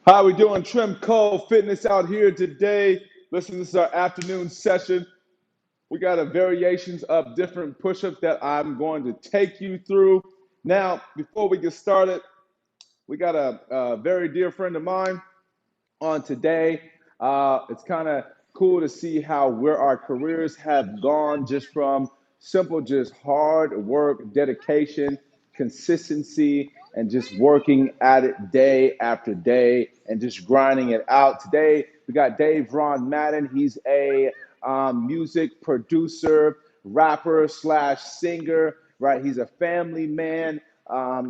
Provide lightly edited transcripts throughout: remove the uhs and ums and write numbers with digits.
How we doing? TRIMco Fitness out here today. Listen, this is our afternoon session. We got a variations of different push-ups that I'm going to take you through. Now, before we get started, we got a very dear friend of mine on today. It's kind of cool to see how where our careers have gone just from simple, just hard work, dedication, consistency, and just working at it day after day and just grinding it out. Today, we got Dave Ron Madden. He's a music producer, rapper slash singer, right? He's a family man.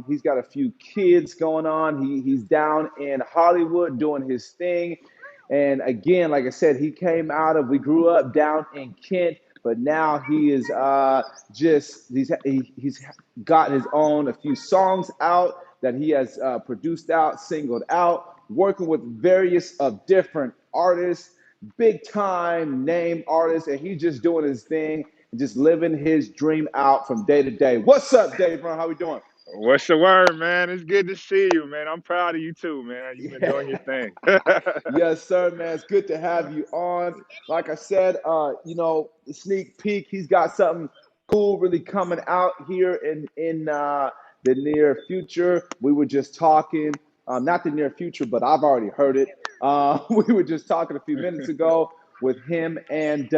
He's got a few kids going on. He's down in Hollywood doing his thing. And again, like I said, we grew up down in Kent, but now he is he's got his own, a few songs out that he has produced out, singled out, working with various of different artists, big time name artists, and he's just doing his thing and just living his dream out from day to day. What's up, Dave? How we doing? What's the word, man? It's good to see you, man. I'm proud of you too, man. You've been doing your Yeah. thing. Yes, sir, man. It's good to have you on. Like I said, the sneak peek. He's got something cool really coming out here in the near future. We were just talking, not the near future, but I've already heard it. We were just talking a few minutes ago with him and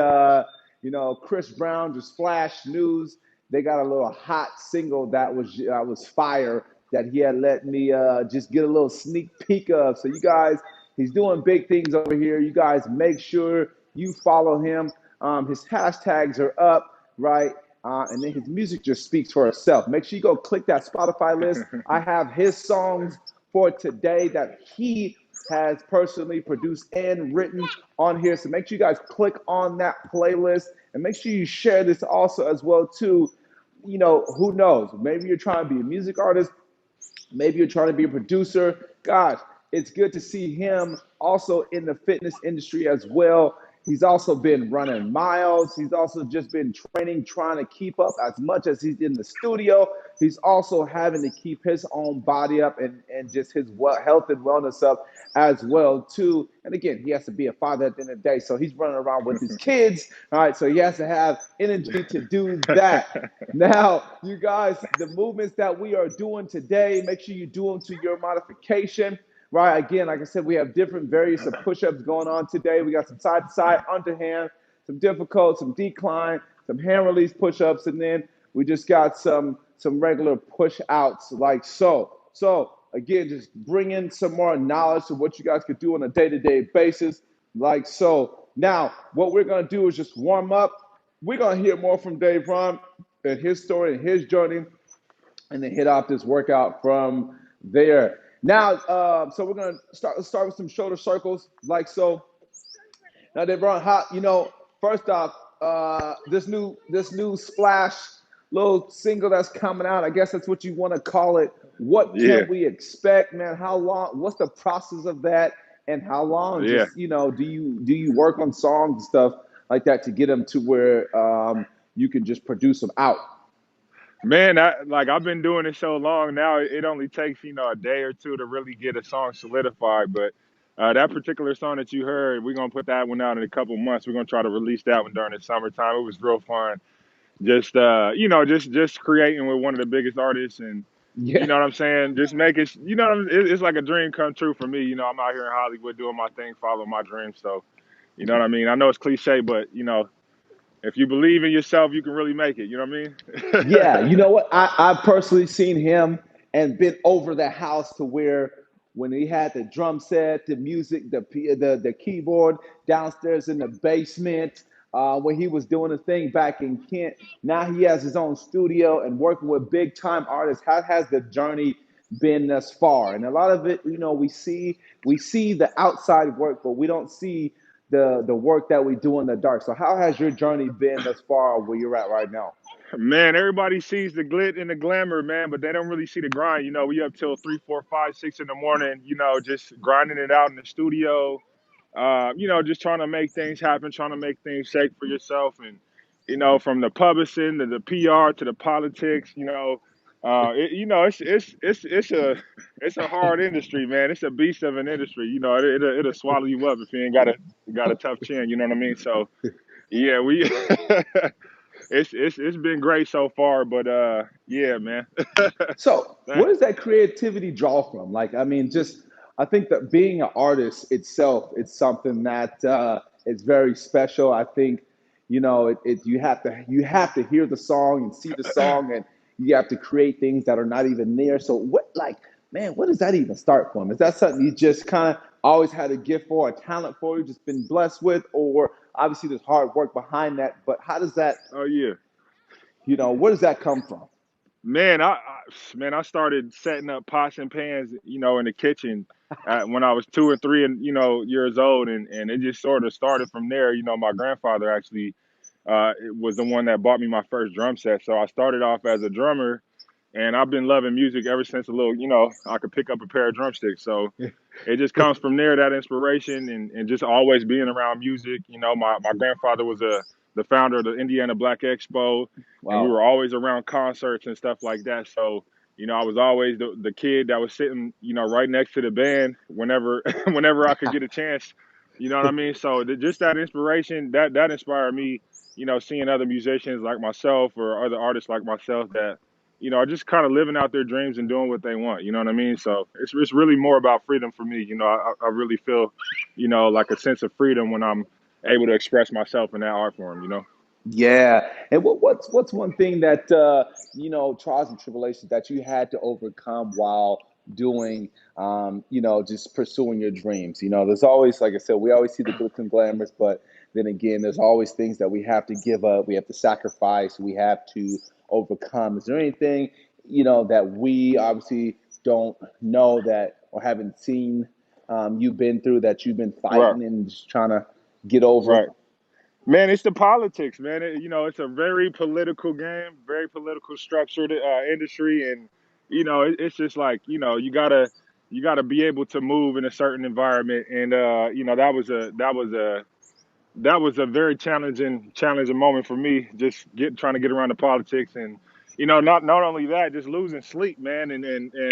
Chris Brown just flash news. They got a little hot single that was fire that he had let me just get a little sneak peek of. So you guys, he's doing big things over here. You guys make sure you follow him. His hashtags are up, right? And then his music just speaks for itself. Make sure you go click that Spotify list. I have his songs for today that he has personally produced and written on here. So make sure you guys click on that playlist and make sure you share this also as well too. Who knows? Maybe you're trying to be a music artist. Maybe you're trying to be a producer. Gosh, it's good to see him also in the fitness industry as well. He's also been running miles. He's also just been training, trying to keep up as much as he's in the studio. He's also having to keep his own body up and just his health and wellness up as well too. And again, he has to be a father at the end of the day, so he's running around with his kids. All right, so he has to have energy to do that. Now, you guys, the movements that we are doing today, make sure you do them to your modification. Right, again, like I said, we have different various of push-ups going on today. We got some side to side, underhand, some difficult, some decline, some hand release push-ups, and then we just got some regular push-outs like so. So again, just bring in some more knowledge of what you guys could do on a day-to-day basis, like so. Now, what we're gonna do is just warm up. We're gonna hear more from Dave Ron and his story and his journey, and then hit off this workout from there. Now, so we're gonna start with some shoulder circles, like so. Now, Devon, first off, this new splash little single that's coming out. I guess that's what you want to call it. What Yeah, can we expect, man? How long? What's the process of that? And how long? yeah. Just do you work on songs and stuff like that to get them to where you can just produce them out? Man, I've been doing it so long now. It only takes a day or two to really get a song solidified. But that particular song that you heard, we're gonna put that one out in a couple months. We're gonna try to release that one during the summertime. It was real fun. Just just creating with one of the biggest artists, and you Yeah. know what I'm saying. Just make it. It's like a dream come true for me. I'm out here in Hollywood doing my thing, following my dreams. So you know what I mean. I know it's cliche, but if you believe in yourself, you can really make it. You know what I Yeah, you mean? know what? I've personally seen him and been over the house to where when he had the drum set, the music, the keyboard downstairs in the basement, when he was doing a thing back in Kent. Now he has his own studio and working with big time artists. How has the journey been thus far? And a lot of it, we see the outside work, but we don't see the work that we do in the dark. So how has your journey been thus far where you're at right now? Man, everybody sees the glit and the glamour, man, but they don't really see the grind. We up till 3, 4, 5, 6 in the morning. Just grinding it out in the studio. Just trying to make things happen, trying to make things shake for yourself, and from the publishing to the PR to the politics. You know, it's a hard industry, man. It's a beast of an industry. You know, it'll swallow you up if you ain't got a tough chin. You know what I mean? So yeah, we it's been great so far, but yeah, man. So, Thank- where does that creativity draw from? Like, I mean, just I think that being an artist itself, it's something that is very special. I think, you have to hear the song and see the song, and you have to create things that are not even there. So, what, like, man, where does that even start from? Is that something you just kind of always had a gift for, a talent for, you just been blessed with, or obviously there's hard work behind that? But how does that, oh yeah. where does that come from? Man, I started setting up pots and pans, you know, in the kitchen when I was 2 or 3 and years old, and it just sort of started from there. You know, my grandfather actually was the one that bought me my first drum set, so I started off as a drummer, and I've been loving music ever since a little, I could pick up a pair of drumsticks. So it just comes from there, that inspiration, and just always being around music. You know, my grandfather was the founder of the Indiana Black Expo, and we Wow. were always around concerts and stuff like that. So, I was always the kid that was sitting, right next to the band whenever whenever I could get a chance. You know what I mean? So just that inspiration, that inspired me, seeing other musicians like myself or other artists like myself that are just kind of living out their dreams and doing what they want. You know what I mean? So it's really more about freedom for me. You know, I really feel, like a sense of freedom when I'm able to express myself in that art form. You know? Yeah. And what's one thing that trials and tribulations that you had to overcome while doing just pursuing your dreams? There's always, like I said, we always see the glitz and glamours, but then again, there's always things that we have to give up, we have to sacrifice, we have to overcome. Is there anything, that we obviously don't know that or haven't seen you've been through that you've been Right. fighting and just trying to get over? Right. Man, it's the politics, man. It's a very political game, very political structured industry, and it's just like you gotta be able to move in a certain environment, and that was a very challenging moment for me. Just trying to get around the politics, and not only that, just losing sleep, man, and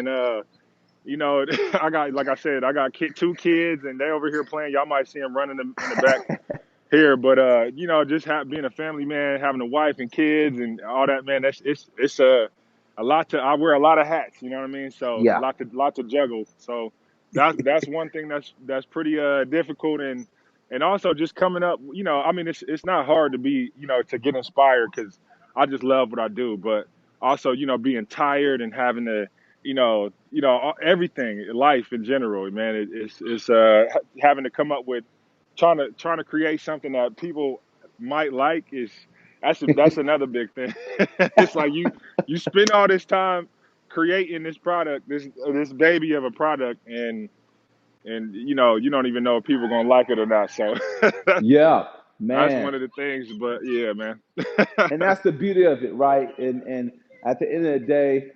I got, like I said, I got 2 kids, and they over here playing. Y'all might see them running in the back here, but just being a family man, having a wife and kids and all that, man. It's a lot to. I wear a lot of hats. You know what I mean? So Yeah. lot to juggle. So that's one thing that's pretty difficult, and also just coming up. I mean, it's not hard to be to get inspired because I just love what I do, but also being tired and having to everything, life in general, man. It's having to come up with trying to create something that people might like is that's another big thing. It's like you spend all this time creating this product, this baby of a product, and you don't even know if people are gonna like it or not. So Yeah, that's man. one of the things. But yeah, man. And that's the beauty of it, right? And at the end of the day,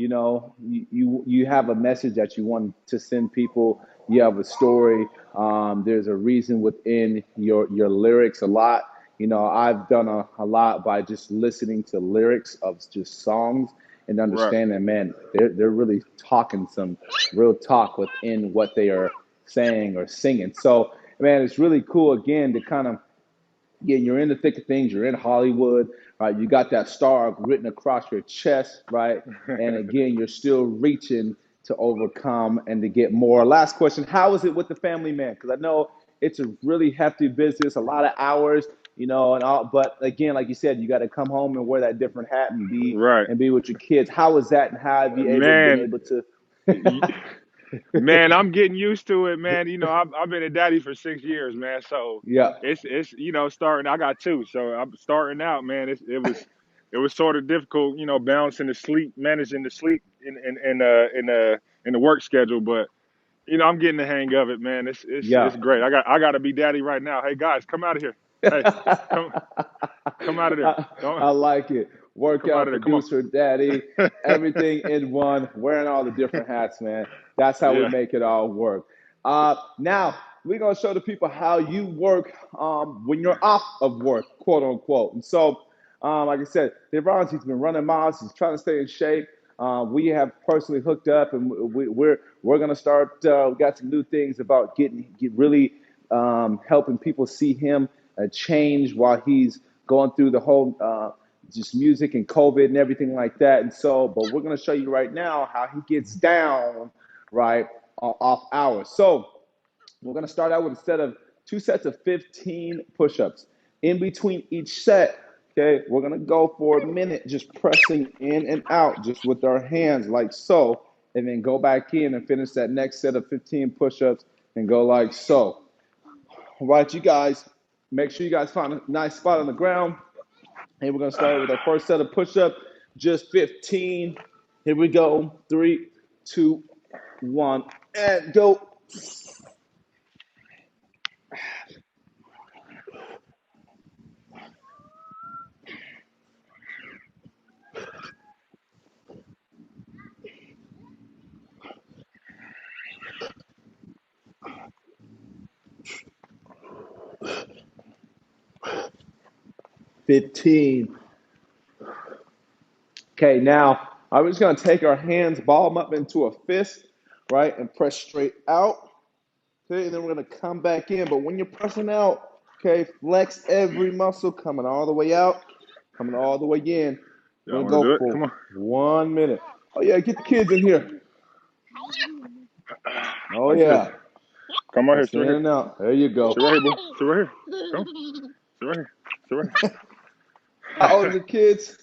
you have a message that you want to send people. You have a story. There's a reason within your lyrics. A lot. I've done a lot by just listening to lyrics of just songs and Right. understanding, man, they're really talking some real talk within what they are saying or singing. So, man, it's really cool again to kind of, yeah, you're in the thick of things. You're in Hollywood, right? You got that star written across your chest, right? And again, you're still reaching to overcome and to get more. Last question: how is it with the family, man? Because I know it's a really hefty business, a lot of hours, and all. But again, like you said, you got to come home and wear that different hat and be Right. with your kids. How is that, and how have you been Man, able to? Man, I'm getting used to it, man. I've been a daddy for 6 years, man. So Yeah. it's starting. I got 2, so I'm starting out, man. It was sort of difficult, balancing the sleep, managing the sleep in the work schedule. But I'm getting the hang of it, man. Yeah. It's great. I got to be daddy right now. Hey guys, come out of here. Hey, come come out of there. Don't I like it. come out Workout, of there. Come on. producer, daddy, everything in one, wearing all the different hats, man. That's how we Yeah. make it all work. Now, we're going to show the people how you work when you're off of work, quote unquote. And so, Like I said, Devon's, he's been running miles. He's trying to stay in shape. We have personally hooked up, and we're gonna start. We got some new things about really helping people see him change while he's going through the whole just music and COVID and everything like that. And so, but we're gonna show you right now how he gets down right off hours. So we're going to start out with a set of 2 sets of 15 push-ups. In between each set, okay, we're going to go for a minute just pressing in and out just with our hands like so, and then go back in and finish that next set of 15 push-ups and go like so. All right, you guys, make sure you guys find a nice spot on the ground. And we're going to start with our first set of push-ups, just 15. Here we go. 3, 2, 1, and go. 15. Okay, now I'm just going to take our hands, ball them up into a fist, right, and press straight out. Okay, and then we're going to come back in. But when you're pressing out, okay, flex every muscle coming all the way out, coming all the way in. We're Y'all going to want to do go it? for Come on. 1 minute. Oh, yeah, get the kids in here. Oh, Like this. yeah. Come on here. Sit Pressing right in here. and out. There you go. Sit right here, boo. Sit right here. Come. Sit right here. Sit right How old are here. the kids?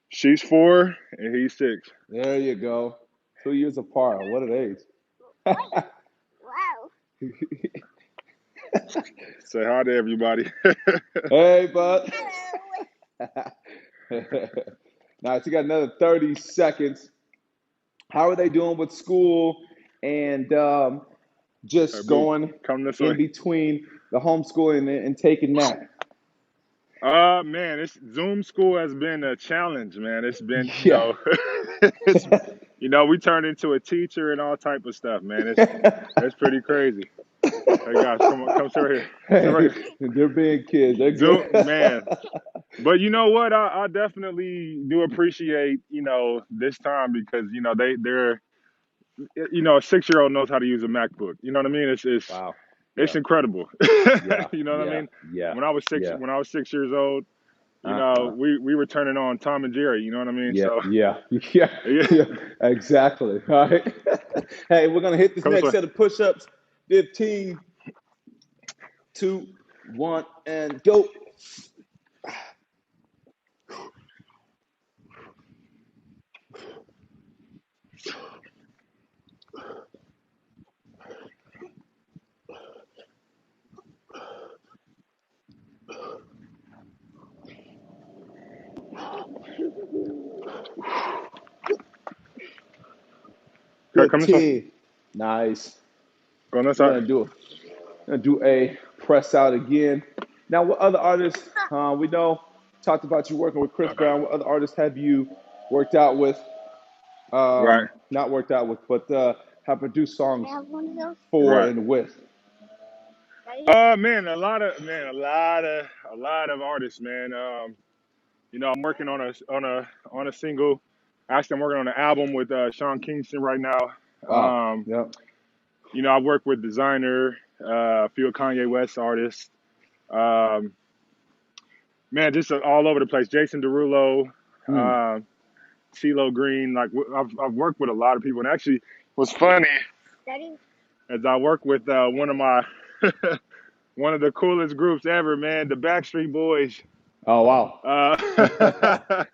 She's 4 and he's 6. There you go. 2 years apart. What an age. Wow. Say hi to everybody. Hey, bud. Hello. Nice. You got another 30 seconds. How are they doing with school and Hey, just boo, going come this in way. between the homeschooling and taking that? Man, it's Zoom school has been a challenge, man. It's been, Yeah. it's, we turned into a teacher and all type of stuff, man. It's pretty crazy. Hey guys, come on, come sit right here. Sit right Hey, here. they're being kids. They're good. Zoom, man. But you know what? I definitely do appreciate, this time because, they're, a 6-year-old knows how to use a MacBook. You know what I mean? Wow. It's Yeah. incredible. Yeah. You know what I Yeah. mean? Yeah. When I was six, Yeah. when I was 6 years old, Uh-uh. we were turning on Tom and Jerry. You know what I mean? Yeah. So Yeah. Yeah. yeah, Yeah. Exactly. All right. Hey, we're gonna hit this come this next way. set of push-ups. 15, 2, 1, and go. Okay, come this way. 15. Nice. Go on this We're side. gonna do a press out again. Now, what other artists? We know talked about you working with Chris Brown. What other artists have you worked out with? Right, Not worked out with, but have produced songs I have one of those. for right. and with. Man, a lot of artists, man. I'm working on a single. Actually, I'm working on an album with Sean Kingston right now. Wow. Um, Yep. I work with designer, a few Kanye West artists. Um, Man, just all over the place. Jason Derulo, Mm. uh, CeeLo Green. Like I've worked with a lot of people, and actually, what's funny Daddy. is I work with one of my one of the coolest groups ever, man, the Backstreet Boys. Oh wow. Uh,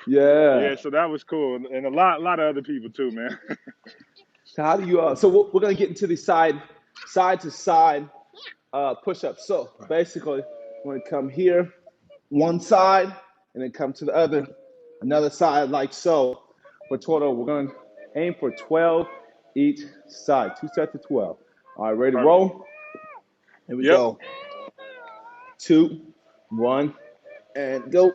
Yeah. yeah, so that was cool, and a lot of other people too, man. So how do you? So we're gonna get into the side to side push-ups. So basically, we're gonna come here, one side, and then come to the another side like so. For total, we're gonna aim for 12 each side. 2 sets of 12. All right, ready to All right. roll? Here we Yep. go. 2, 1, and go.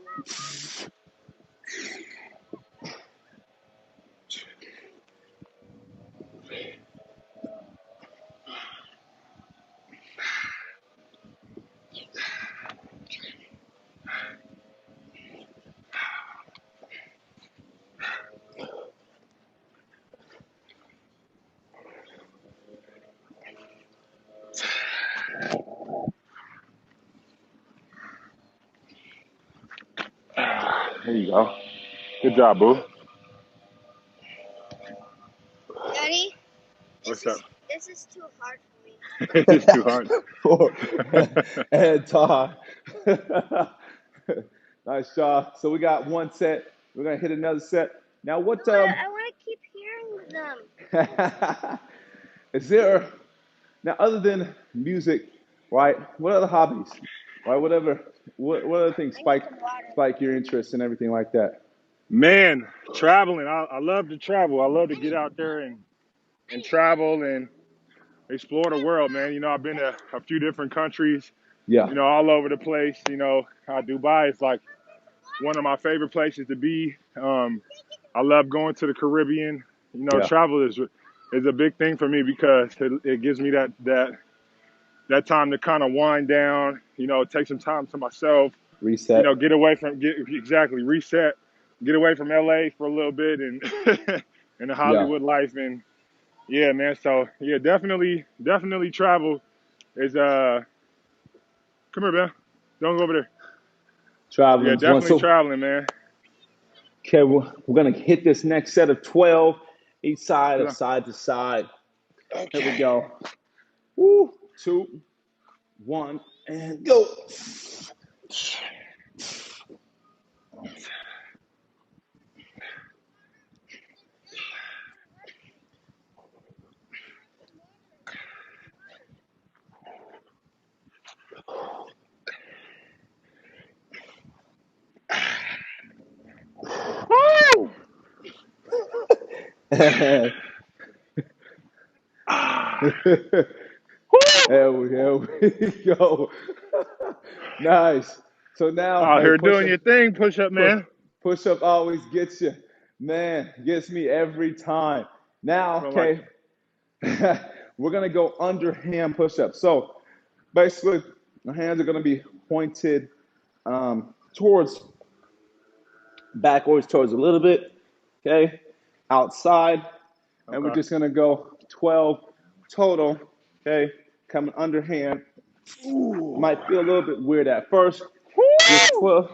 There you go. Good job, boo. Daddy, What's up? this is too hard for me. It's too hard. And Todd. Nice job. So we got one set. We're gonna hit another set. Now what I want to keep hearing them. is there now other than music, right? What other hobbies? Right, what other things spike your interest and everything like that? Man, traveling. I love to travel. I love to get out there and travel and explore the world, man. You know, I've been to a few different countries, Yeah, you know, all over the place. You know, Dubai is like one of my favorite places to be. I love going to the Caribbean. You know, yeah. travel is a big thing for me because it gives me that time to kind of wind down. You know, take some time to myself. You know, Reset. exactly reset, get away from LA for a little bit and and the Yeah. Hollywood life and yeah, man. So yeah, definitely travel is come here, man. Don't go over there. Yeah, Traveling is one. definitely So traveling, man. okay, we're gonna hit this next set of 12, each side of Yeah. side to side. Here we Okay. go. Woo, 2, 1, and go. Woo! there Ah. we go. Nice. So now, Out hey, here doing your thing, push up, push, man. push up always gets you. Man, gets me every time. Now, Feel like okay, we're gonna go underhand push up. So basically, the hands are gonna be pointed towards backwards, towards a little bit, okay, outside, and we're okay. just gonna go 12 total, okay, coming underhand. Ooh. Might feel a little bit weird at first, just Woo! 12,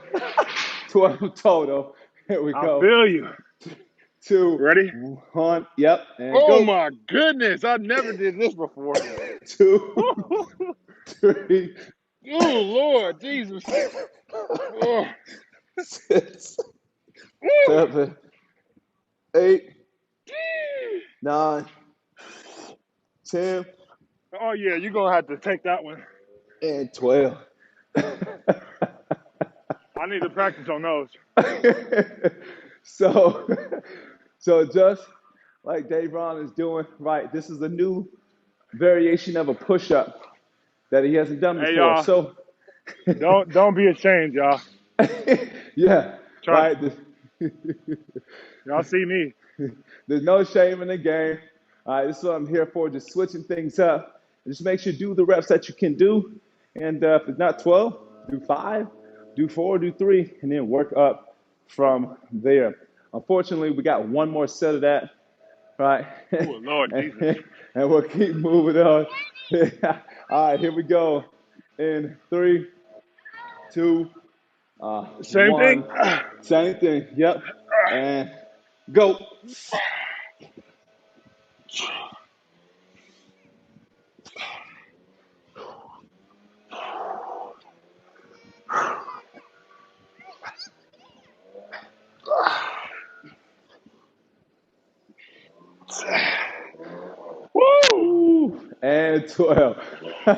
12 total. Here we I go. feel you. 2, Ready? 1, yep, and Oh go. my goodness, I never did this before. 2, Oh 3, Lord Jesus. Oh. 6, Woo! 7, 8, 9, 10, Oh yeah, you're gonna have to take that one. and 12. I need to practice on those. so, so just like Dave Ron is doing, right? This is a new variation of a push-up that he hasn't done Hey before. y'all, So, don't be ashamed, y'all. yeah, Trust right. me. Y'all see me. There's no shame in the game. All right, this is what I'm here for, just switching things up. Just make sure you do the reps that you can do. And if it's not 12, do 5, do 4, do 3, and then work up from there. Unfortunately, we got one more set of that, right? Oh Lord Jesus. And we'll keep moving on. All right, here we go. In 3, 2, Same thing. 1. Same thing. Yep. And go. Woo! Ooh, and 12.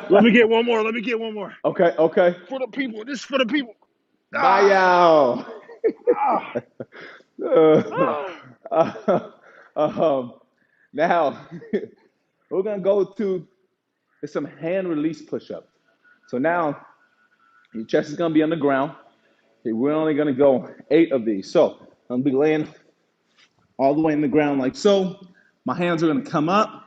Let me get one more. Let me get one more. Okay, okay. For the people. This is for the people. Bye, Ah, y'all. ah, Uh, ah. um, now, we're going to go to some hand release push ups. So now, your chest is going to be on the ground. Okay, we're only going to go 8 of these. So, I'm going to be laying all the way in the ground like so. My hands are going to come up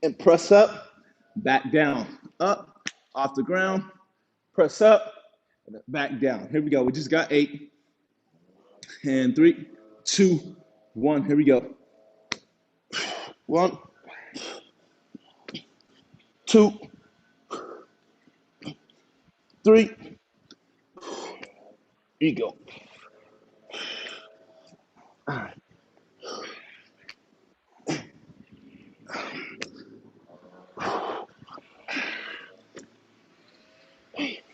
and press up, back down, up, off the ground, press up, back down. Here we go. We just got 8. And 3, 2, 1. Here we go. 1, 2, 3. Here you go.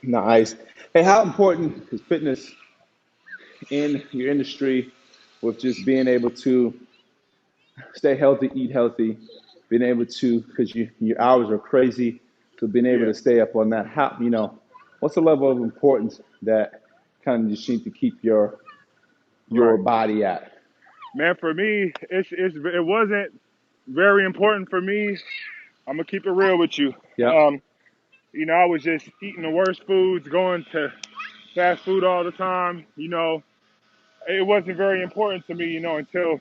Nice. Hey, how important is fitness in your industry with just being able to stay healthy, eat healthy, being able to, because your hours are crazy, so being able Yeah. to stay up on that, how, what's the level of importance that kind of just need to keep your Right. body at? Man, for me, it wasn't very important for me. I'm gonna keep it real with you. Yep, Um, I was just eating the worst foods, going to fast food all the time. It wasn't very important to me, until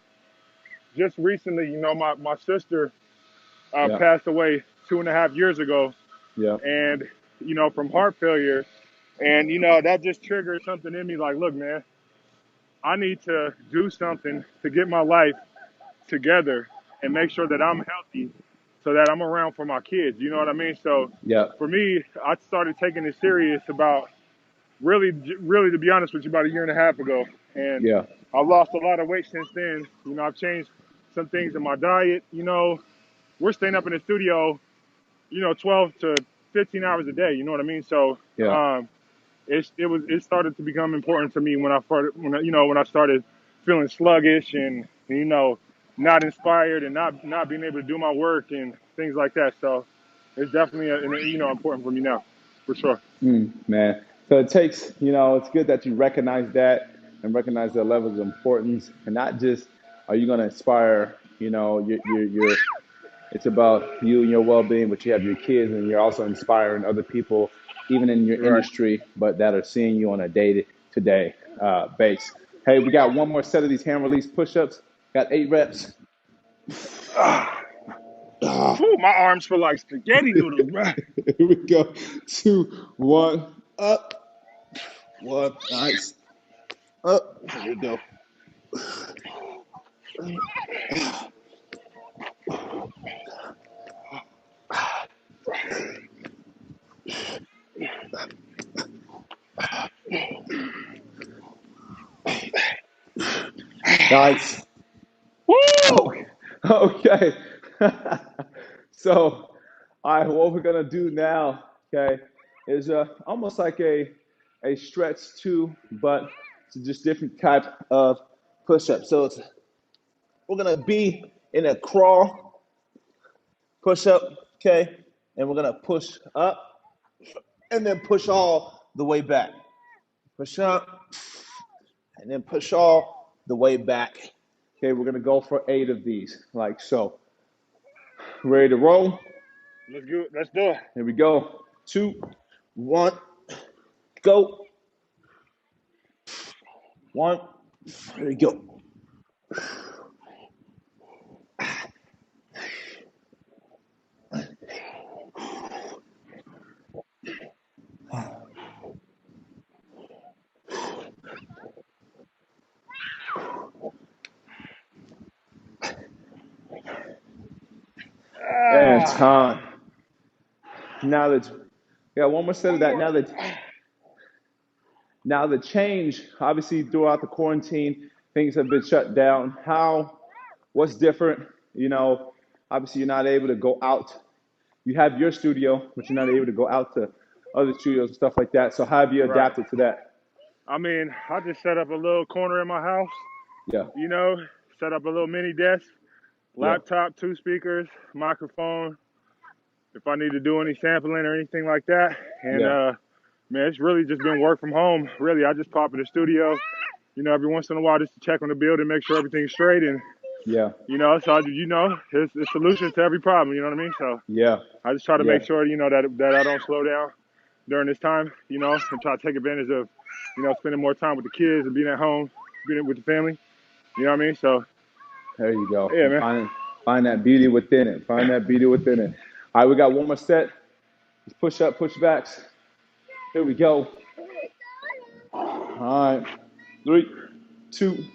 just recently. My sister yep, passed away 2.5 years ago, yep, and from heart failure, and that just triggered something in me. Like, look, man, I need to do something to get my life together and make sure that I'm healthy so that I'm around for my kids. You know what I mean? So yep, for me, I started taking it serious about really, really, to be honest with you, about a year and a half ago. And yeah, I've lost a lot of weight since then. I've changed some things in my diet. We're staying up in the studio, 12 to 15 hours a day. You know what I mean? So yeah, um, it started to become important to me when I started feeling sluggish and not inspired and not being able to do my work and things like that. So it's definitely important for me now, for sure. man. So it takes, it's good that you recognize that and recognize the levels of importance, and not just are you going to inspire, it's about you and your well-being, but you have your kids, and you're also inspiring other people, even in your Right. industry, but that are seeing you on a day-to-day base. Hey, we got one more set of these hand release push-ups. Got 8 reps. Whew, my arms feel like spaghetti noodles, bro. Here we go. 2, 1, up. 1, nice. Up. Here we go. Nice. Woo! Okay. Okay. So, all right, what we're gonna do now, okay, is almost like a stretch too, but it's just different type of push-up. So we're gonna be in a crawl push-up, okay, and we're gonna push up and then push all the way back. Push up and then push all the way back. Okay, we're gonna go for 8 of these, like so. Ready to roll? Let's do it. Here we go. 2, 1, go. 1. There we go. And Ah, time. Now that we got one more set of one that. more. Now the change, obviously throughout the quarantine, things have been shut down. What's different? You know, obviously you're not able to go out. You have your studio, but you're not able to go out to other studios and stuff like that. So how have you Right. adapted to that? I mean, I just set up a little corner in my house, Yeah, you know, set up a little mini desk, yeah, laptop, 2 speakers, microphone, if I need to do any sampling or anything like that. And yeah, man, it's really just been work from home. Really, I just pop in the studio, every once in a while just to check on the building, make sure everything's straight, and yeah, so it's a solution to every problem. You know what I mean? So yeah, I just try to yeah, make sure that I don't slow down during this time. And try to take advantage of spending more time with the kids and being at home, being with the family. You know what I mean? So there you go. yeah, And man. find that beauty within it. Find that beauty within it. All right, we got one more set. Just push up, push backs. Here we go. All right. 3, 2,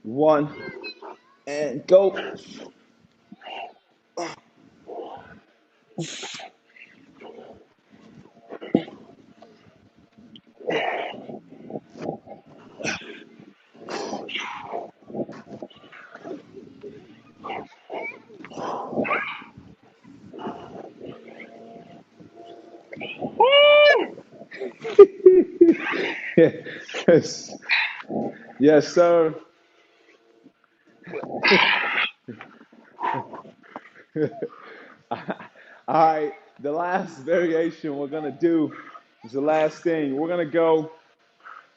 1, and go. Yes, yes, sir. All right, the last variation we're gonna do is the last thing. We're gonna go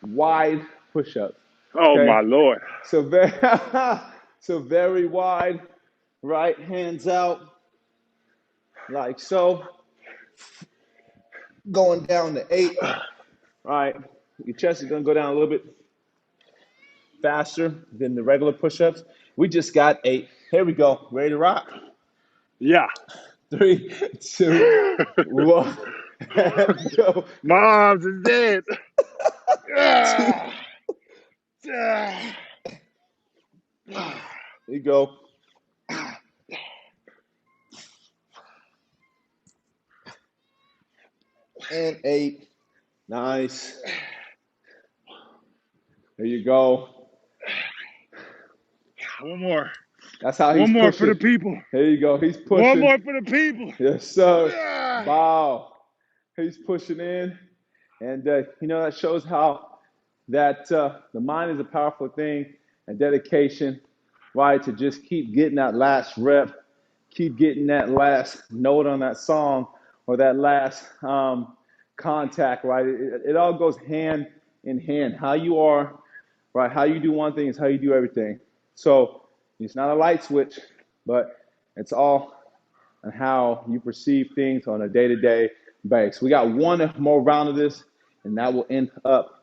wide push-ups. Oh Okay, my Lord. so very, so very wide, right? Hands out, like so. Going down to 8. All right, your chest is gonna go down a little bit faster than the regular push-ups. We just got 8. Here we go. Ready to rock? Yeah. 3, 2, 1. Go. My arms is dead. 2. Ah, ah. There you go. And 8. Nice. There you go. One more. That's how he's One more for pushing. the people. There you go. He's One pushing. more for the people. Yes, sir. Ah. Wow. He's pushing in. And, that shows how that the mind is a powerful thing and dedication, right? To just keep getting that last rep, keep getting that last note on that song or that last contact, right? It all goes hand in hand. How you are, right? How you do one thing is how you do everything. So it's not a light switch, but it's all on how you perceive things on a day-to-day basis. We got one more round of this, and that will end up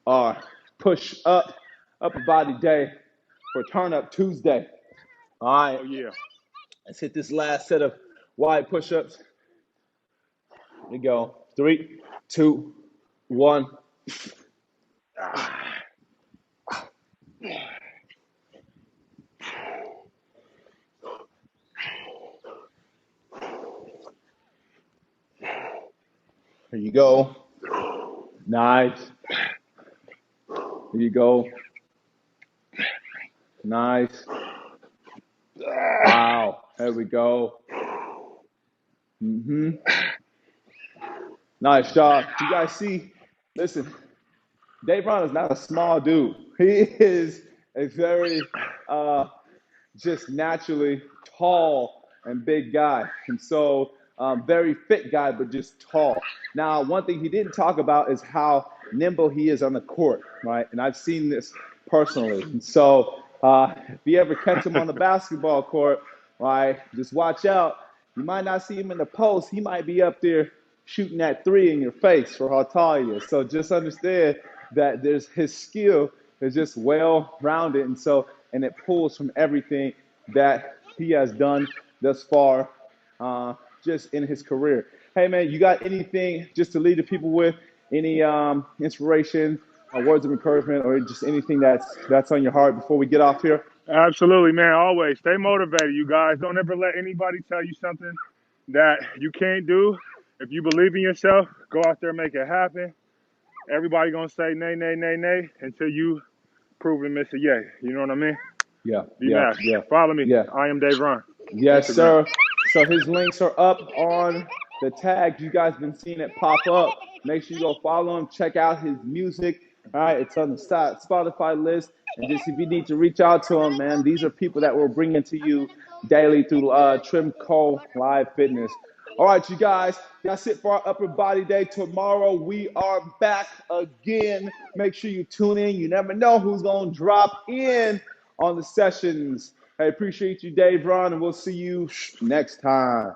our push up upper body day for Turn Up Tuesday. All right, Oh yeah. let's hit this last set of wide push-ups. Here we go. 3, 2, 1. Here you go. Nice. Here you go. Nice. Wow. There we go. Nice job. You guys see, listen, Dave Brown is not a small dude. He is a very just naturally tall and big guy. And so very fit guy, but just tall. Now, one thing he didn't talk about is how nimble he is on the court, right? And I've seen this personally. And so if you ever catch him on the basketball court, right, just watch out. You might not see him in the post. He might be up there shooting that 3 in your face for how tall he is. So just understand that his skill is just well-rounded. And it pulls from everything that he has done thus far just in his career. Hey, man, you got anything just to leave the people with? Any inspiration, words of encouragement, or just anything that's on your heart before we get off here? Absolutely, man. Always stay motivated, you guys. Don't ever let anybody tell you something that you can't do. If you believe in yourself, go out there and make it happen. Everybody gonna say nay, nay, nay, nay until you prove them it's a yay. You know what I mean? Yeah, Be mad. Follow me. yeah. I am Dave Ron. Yes, Instagram. sir. So his links are up on the tags. You guys been seeing it pop up. Make sure you go follow him. Check out his music. All right, it's on the Spotify list. And just if you need to reach out to him, man, these are people that we're bringing to you daily through TRIMco Live Fitness. All right, you guys, that's it for our upper body day. Tomorrow we are back again. Make sure you tune in. You never know who's going to drop in on the sessions. I appreciate you, Dave Ron, and we'll see you next time.